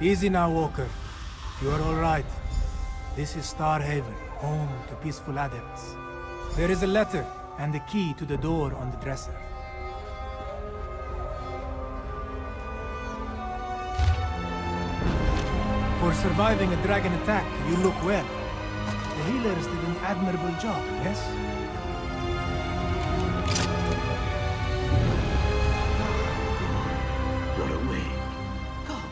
Easy now, Walker. You are all right. This is Starhaven, home to peaceful adepts. There is a letter and the key to the door on the dresser. For surviving a dragon attack, you look well. The healers did an admirable job, yes? You're awake. Come.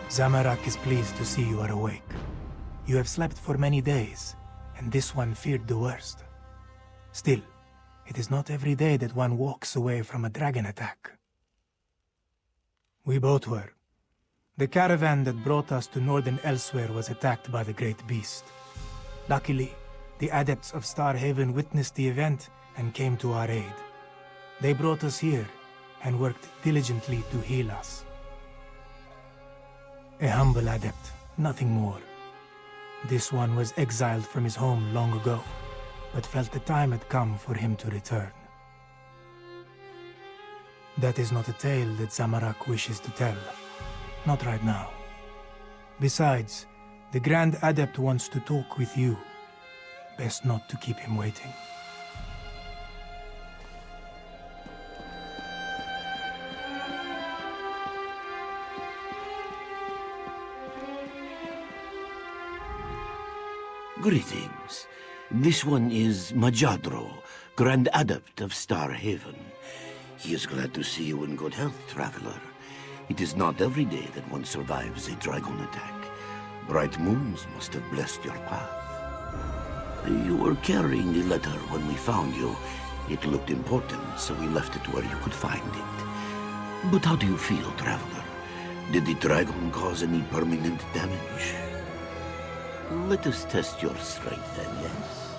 Zamorak is pleased to see you are awake. You have slept for many days, and this one feared the worst. Still, it is not every day that one walks away from a dragon attack. We both were. The caravan that brought us to northern Elsweyr was attacked by the great beast. Luckily, the adepts of Starhaven witnessed the event and came to our aid. They brought us here and worked diligently to heal us. A humble adept, nothing more. This one was exiled from his home long ago, but felt the time had come for him to return. That is not a tale that Zamorak wishes to tell. Not right now. Besides, the Grand Adept wants to talk with you. Best not to keep him waiting. Greetings. This one is Majadro, Grand Adept of Starhaven. He is glad to see you in good health, traveler. It is not every day that one survives a dragon attack. Bright moons must have blessed your path. You were carrying the letter when we found you. It looked important, so we left it where you could find it. But how do you feel, traveler? Did the dragon cause any permanent damage? Let us test your strength then, yes?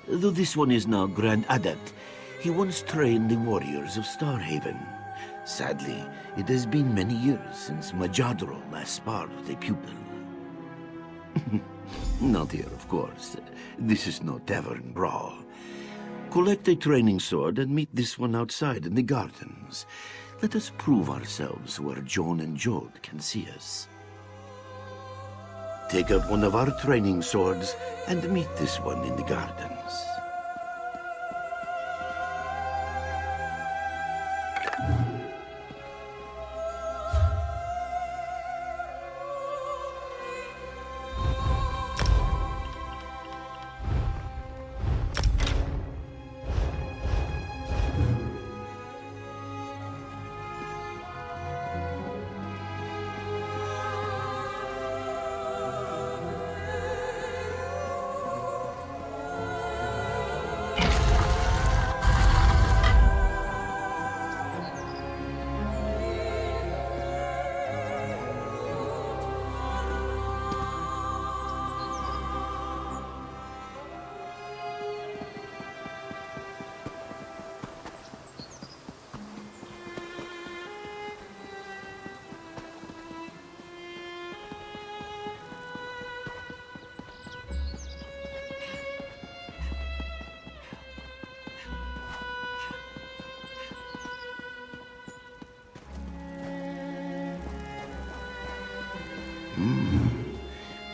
Though this one is now Grand Adept, he once trained the warriors of Starhaven. Sadly, it has been many years since Majadro last sparred with a pupil. Not here, of course. This is no tavern brawl. Collect a training sword and meet this one outside in the gardens. Let us prove ourselves where Joan and Jode can see us. Take out one of our training swords and meet this one in the gardens.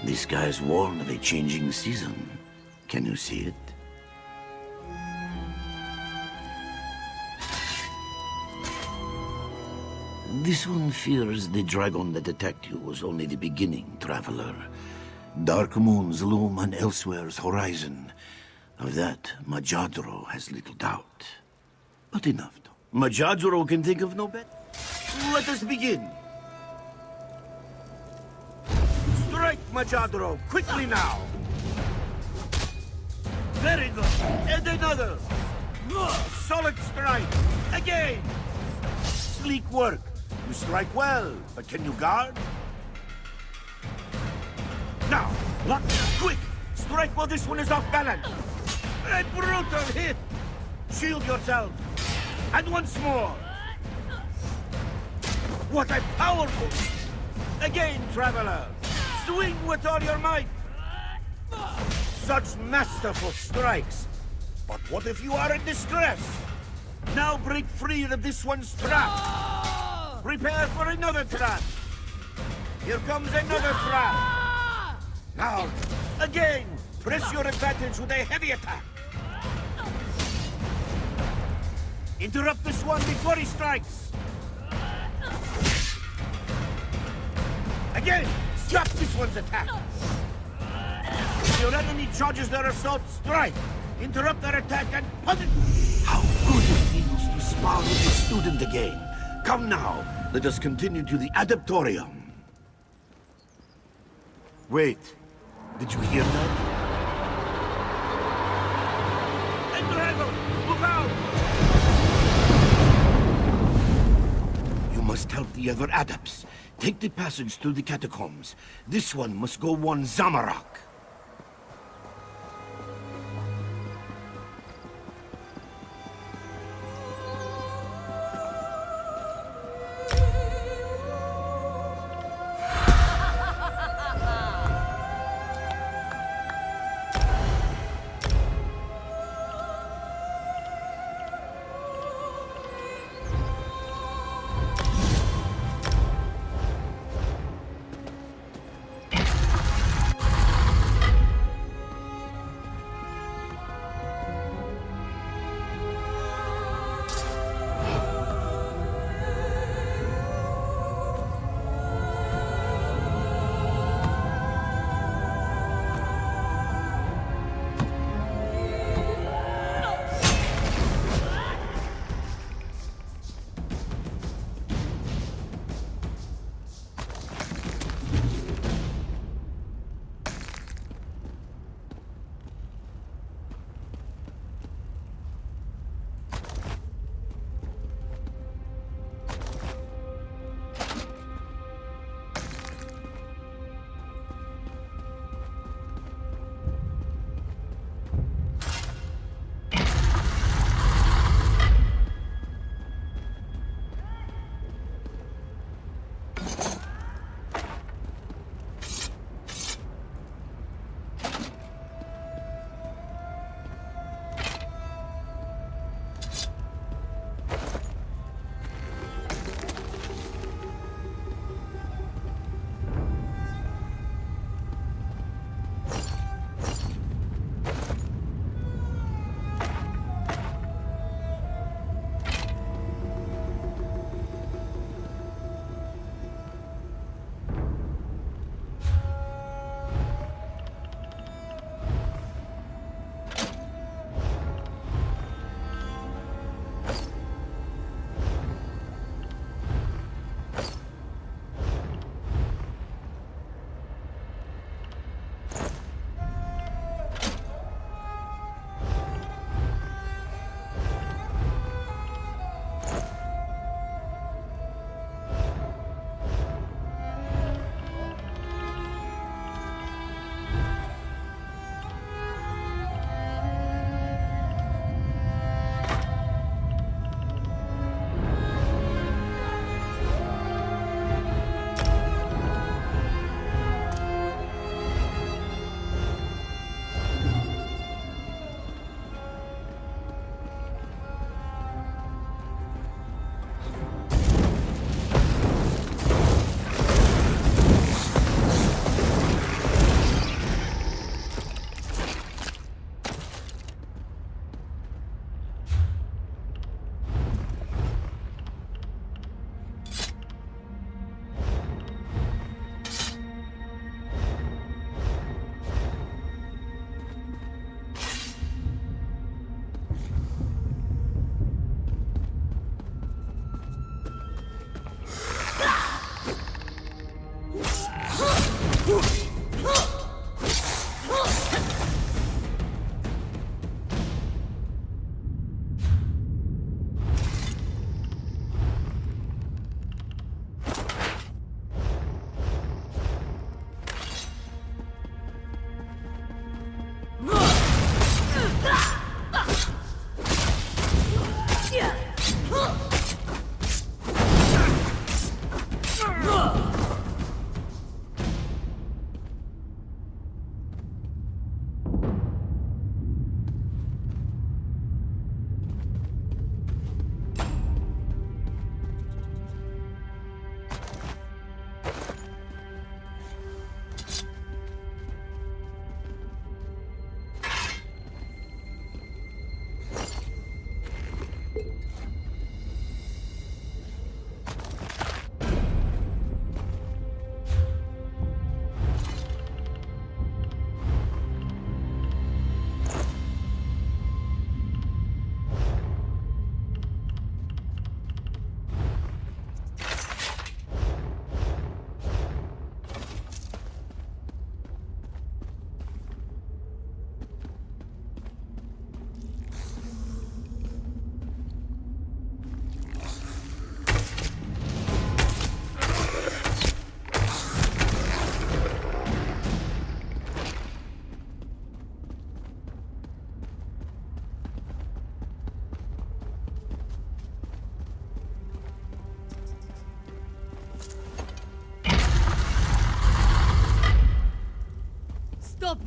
The skies warn of a changing season. Can you see it? This one fears the dragon that attacked you was only the beginning, traveler. Dark moons loom on Elsweyr's horizon. Of that, Majadro has little doubt. But enough. Majadro can think of no better. Let us begin. Strike, Majadro, quickly now! Very good. And another. Solid strike. Again. Sleek work. You strike well, but can you guard? Now, lock, quick! Strike while this one is off balance. A brutal hit. Shield yourself. And once more. What a powerful... Again, traveler. Swing with all your might! Such masterful strikes! But what if you are in distress? Now break free of this one's trap! Prepare for another trap! Here comes another trap! Now, again! Press your advantage with a heavy attack! Interrupt this one before he strikes! Again! Stop this one's attack! If your enemy charges their assault, strike! Interrupt their attack and punish! How good it feels to spar with a student again! Come now, let us continue to the Adeptorium. Wait, did you hear that? Endragon, look out! You must help the other adepts. Take the passage through the catacombs. This one must go one Zamorak.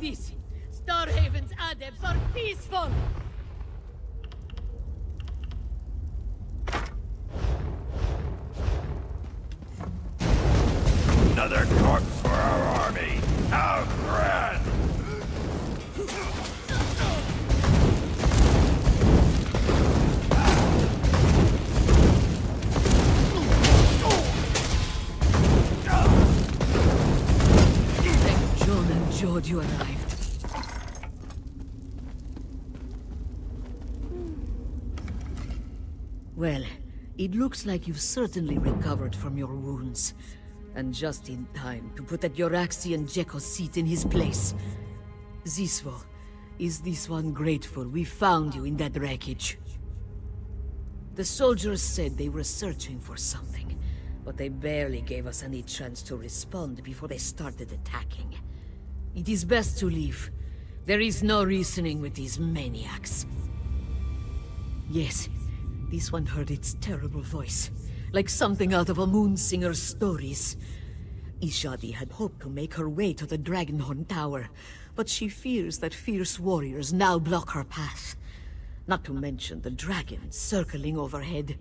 this! Starhaven's adepts are peaceful! Another corpse for our army! How grand! Thank John and Jord you arrived. Well, it looks like you've certainly recovered from your wounds. And just in time to put that Yoraxian Jekyll's seat in his place. Zisvo, is this one grateful we found you in that wreckage? The soldiers said they were searching for something, but they barely gave us any chance to respond before they started attacking. It is best to leave. There is no reasoning with these maniacs. Yes, this one heard its terrible voice. Like something out of a Moonsinger's stories. Ishadi had hoped to make her way to the Dragonhorn Tower, but she fears that fierce warriors now block her path. Not to mention the dragons circling overhead.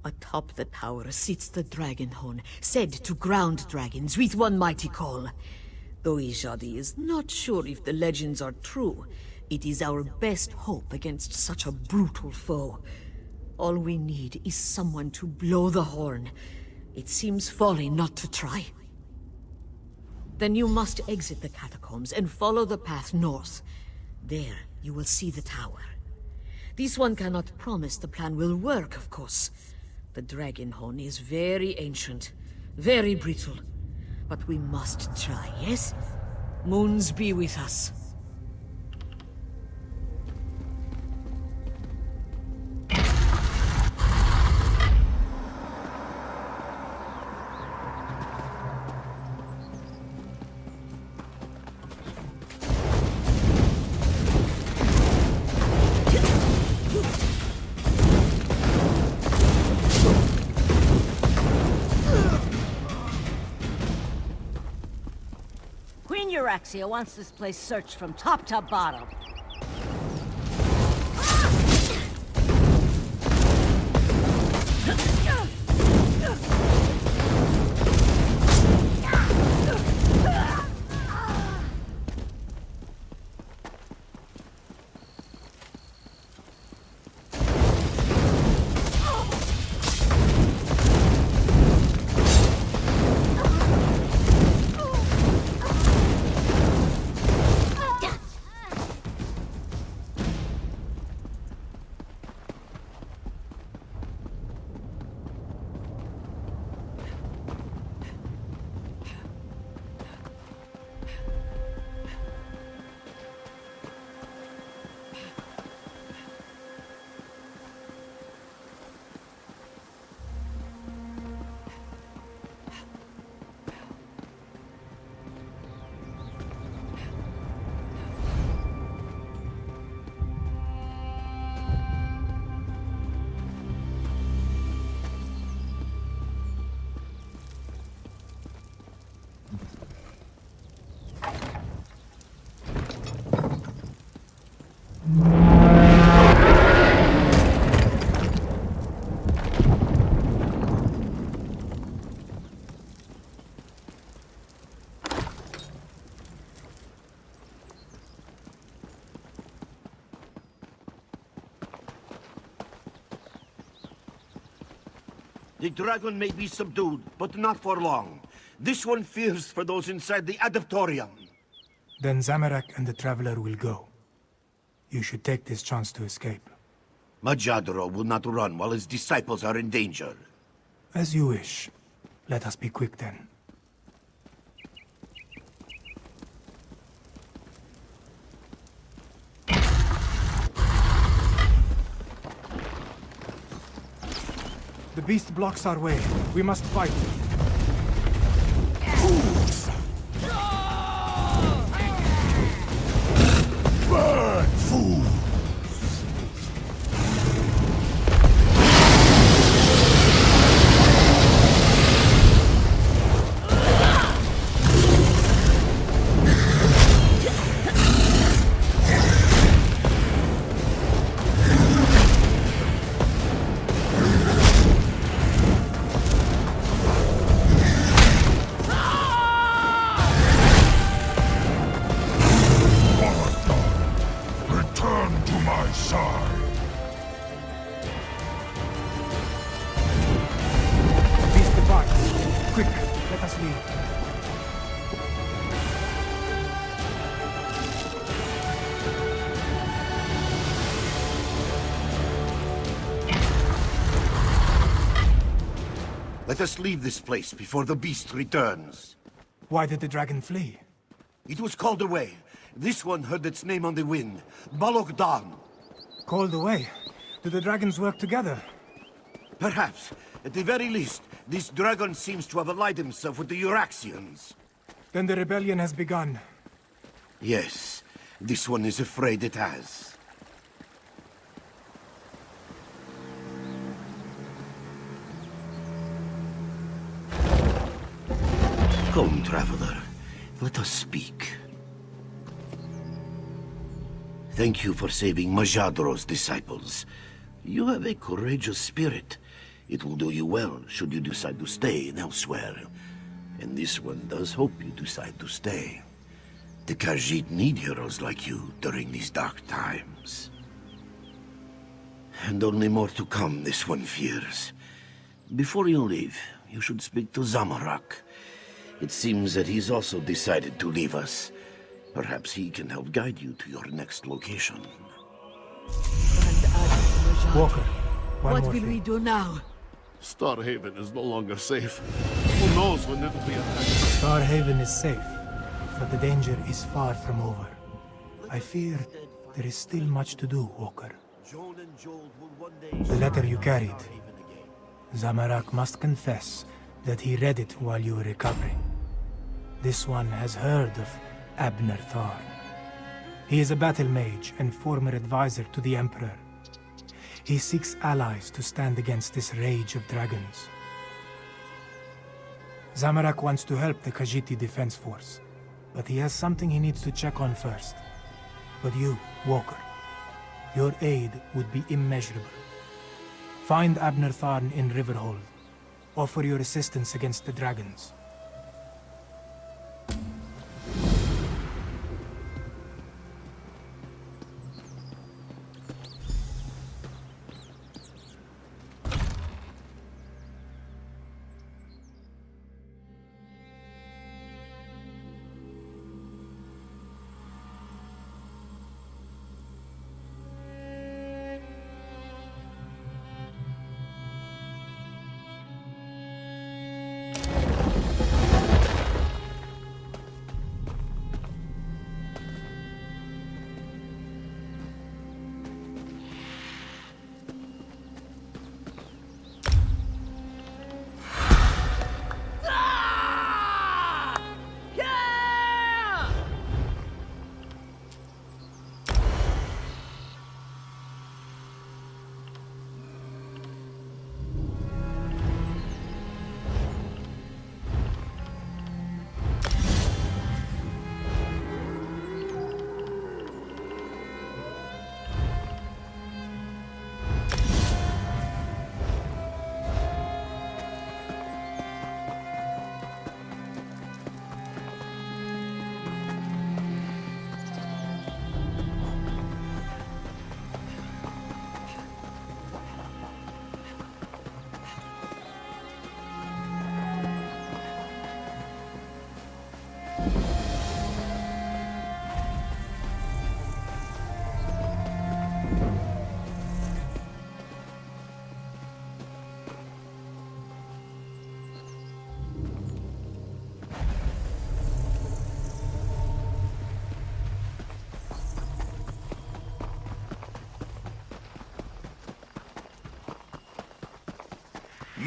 Atop the tower sits the Dragonhorn, said to ground dragons with one mighty call. Though Ishadi is not sure if the legends are true, it is our best hope against such a brutal foe. All we need is someone to blow the horn. It seems folly not to try. Then you must exit the catacombs and follow the path north. There, you will see the tower. This one cannot promise the plan will work, of course. The Dragonhorn is very ancient, very brittle. But we must try, yes? Moons be with us. Queen Euraxia wants this place searched from top to bottom. The dragon may be subdued, but not for long. This one fears for those inside the Adeptorium. Then Zamorak and the Traveler will go. You should take this chance to escape. Majadro will not run while his disciples are in danger. As you wish. Let us be quick then. The beast blocks our way. We must fight. Burn, fool! Quick, let us leave. Let us leave this place before the beast returns. Why did the dragon flee? It was called away. This one heard its name on the wind. Balogdan. Called away? Do the dragons work together? Perhaps. At the very least, this dragon seems to have allied himself with the Euraxians. Then the rebellion has begun. Yes, this one is afraid it has. Come, traveler. Let us speak. Thank you for saving Majadro's disciples. You have a courageous spirit. It will do you well should you decide to stay in Elsweyr. And this one does hope you decide to stay. The Khajiit need heroes like you during these dark times. And only more to come, this one fears. Before you leave, you should speak to Zamorak. It seems that he's also decided to leave us. Perhaps he can help guide you to your next location. Walker, What will more thing. we do now? Starhaven is no longer safe. Who knows when it'll be attacked? Starhaven is safe, but the danger is far from over. I fear there is still much to do, Walker. The letter you carried. Zamorak must confess that he read it while you were recovering. This one has heard of Abner Thar. He is a battle mage and former advisor to the Emperor. He seeks allies to stand against this rage of dragons. Zamorak wants to help the Khajiit Defense Force, but he has something he needs to check on first. But you, Walker, your aid would be immeasurable. Find Abner Tharn in Riverhold. Offer your assistance against the dragons.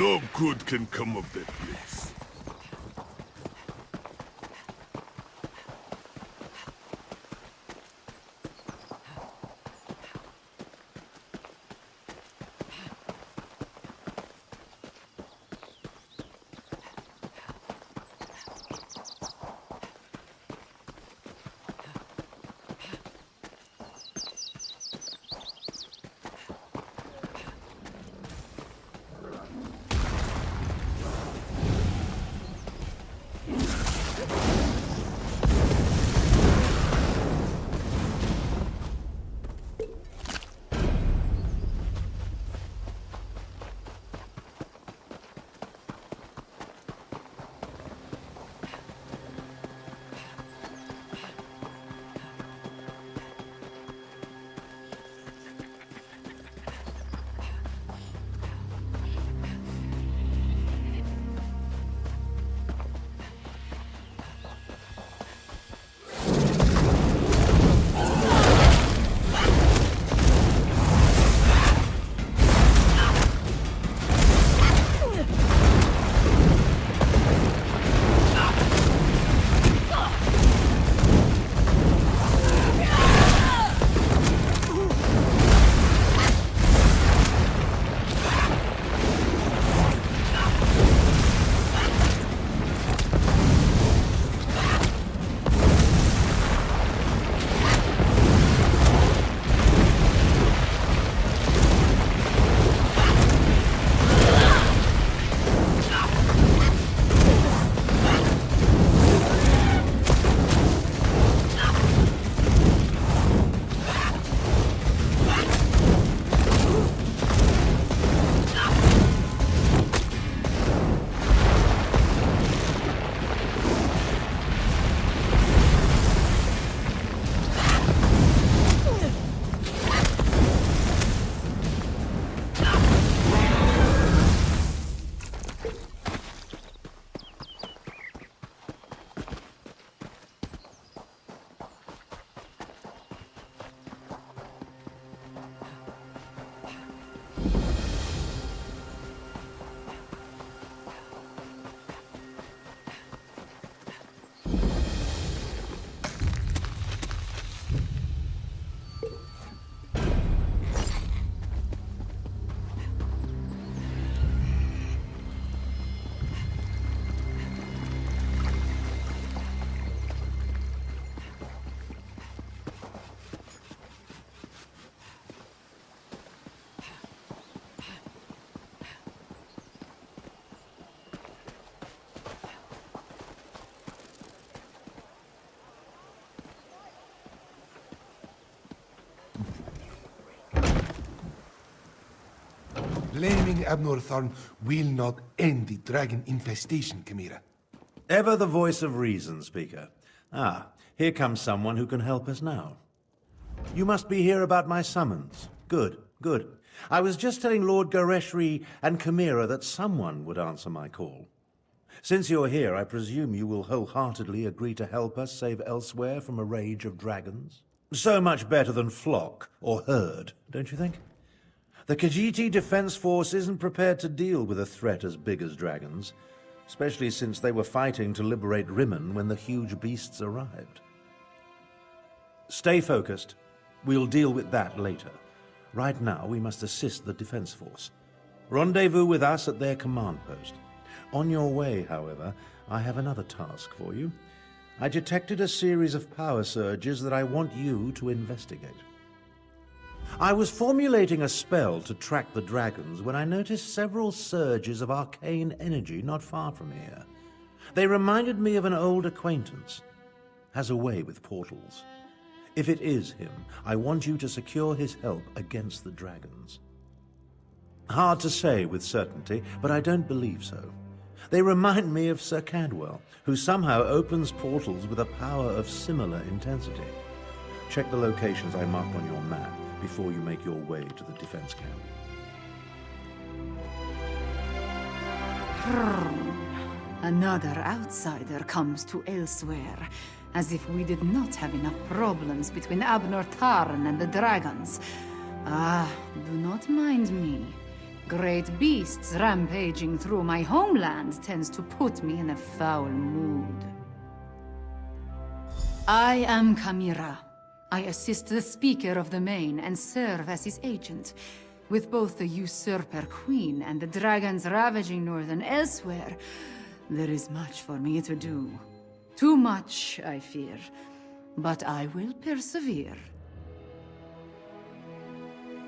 No good can come of that place. Blaming Abnorthorn will not end the dragon infestation, Chimera. Ever the voice of reason, Speaker. Ah, here comes someone who can help us now. You must be here about my summons. Good, good. I was just telling Lord Gareshri and Chimera that someone would answer my call. Since you're here, I presume you will wholeheartedly agree to help us save Elsweyr from a rage of dragons? So much better than flock or herd, don't you think? The Khajiit Defense Force isn't prepared to deal with a threat as big as dragons, especially since they were fighting to liberate Rimmon when the huge beasts arrived. Stay focused. We'll deal with that later. Right now, we must assist the Defense Force. Rendezvous with us at their command post. On your way, however, I have another task for you. I detected a series of power surges that I want you to investigate. I was formulating a spell to track the dragons when I noticed several surges of arcane energy not far from here. They reminded me of an old acquaintance. Has a way with portals. If it is him, I want you to secure his help against the dragons. Hard to say with certainty, but I don't believe so. They remind me of Sir Cadwell, who somehow opens portals with a power of similar intensity. Check the locations I marked on your map before you make your way to the defense camp. Another outsider comes to Elsweyr, as if we did not have enough problems between Abnorthorn and the dragons. Ah, do not mind me. Great beasts rampaging through my homeland tends to put me in a foul mood. I am Chimera. I assist the Speaker of the Main and serve as his agent. With both the usurper queen and the dragons ravaging northern Elsweyr, there is much for me to do. Too much, I fear, but I will persevere.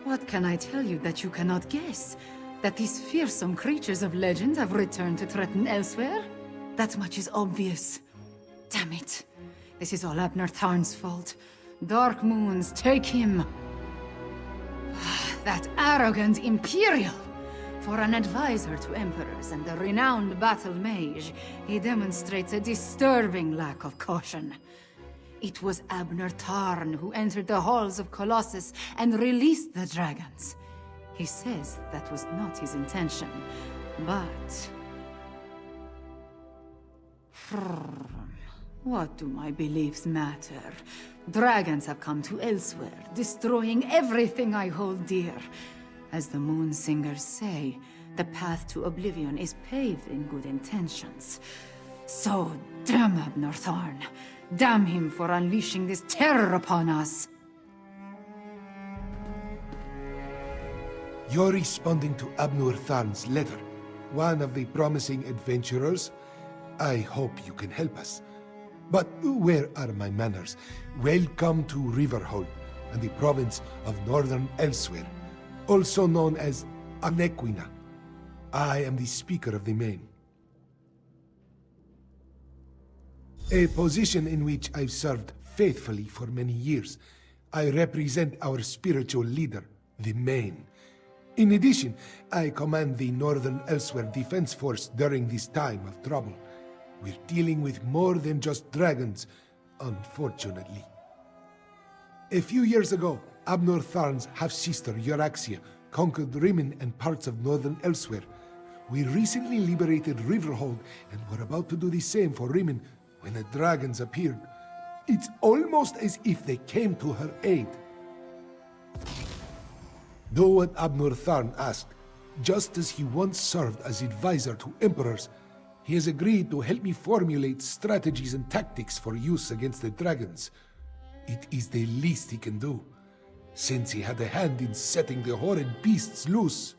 What can I tell you that you cannot guess? That these fearsome creatures of legend have returned to threaten Elsweyr? That much is obvious. Damn it. This is all Abnorthorn's fault. Dark Moons, take him! That arrogant Imperial! For an advisor to emperors and a renowned battle mage, he demonstrates a disturbing lack of caution. It was Abnorthorn who entered the halls of Colossus and released the dragons. He says that was not his intention, but... What do my beliefs matter? Dragons have come to Elsweyr, destroying everything I hold dear. As the Moon Singers say, the path to Oblivion is paved in good intentions. So, damn Abnorthorn. Damn him for unleashing this terror upon us. You're responding to Abnorthorn's letter. One of the promising adventurers. I hope you can help us. But where are my manners? Welcome to Riverhold and the province of Northern Elsweyr, also known as Anequina. I am the Speaker of the Main. A position in which I've served faithfully for many years. I represent our spiritual leader, the Main. In addition, I command the Northern Elsweyr Defense Force during this time of trouble. We're dealing with more than just dragons, unfortunately. A few years ago, Abnorthorn's half-sister Euraxia conquered Rimmon and parts of northern Elsweyr. We recently liberated Riverhold and were about to do the same for Rimmon when the dragons appeared. It's almost as if they came to her aid. Do what Abnorthorn asked. Just as he once served as advisor to emperors, he has agreed to help me formulate strategies and tactics for use against the dragons. It is the least he can do, since he had a hand in setting the horrid beasts loose.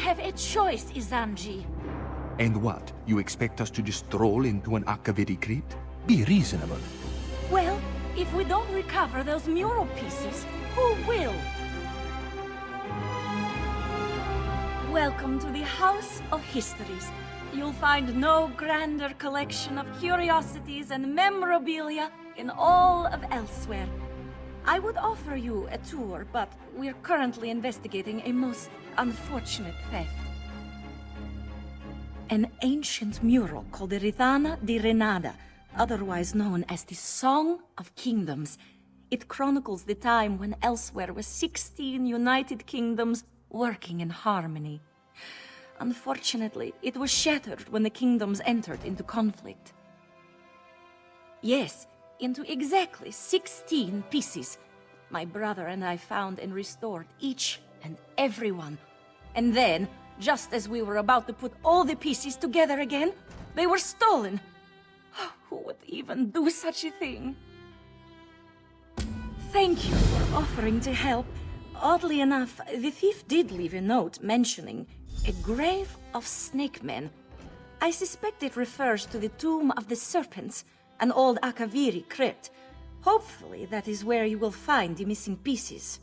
have a choice, Izanji. And what? You expect us to just stroll into an Akaviri crypt? Be reasonable. Well, if we don't recover those mural pieces, who will? Welcome to the House of Histories. You'll find no grander collection of curiosities and memorabilia in all of Elsweyr. I would offer you a tour, but we're currently investigating a most unfortunate theft. An ancient mural called the Ridana di Renada, otherwise known as the Song of Kingdoms. It chronicles the time when Elsweyr was 16 united kingdoms working in harmony. Unfortunately, it was shattered when the kingdoms entered into conflict. Yes, into exactly 16 pieces. My brother and I found and restored each and every one. And then, just as we were about to put all the pieces together again, they were stolen. Who would even do such a thing? Thank you for offering to help. Oddly enough, the thief did leave a note mentioning a grave of snake men. I suspect it refers to the Tomb of the Serpents, an old Akaviri crypt. Hopefully that is where you will find the missing pieces.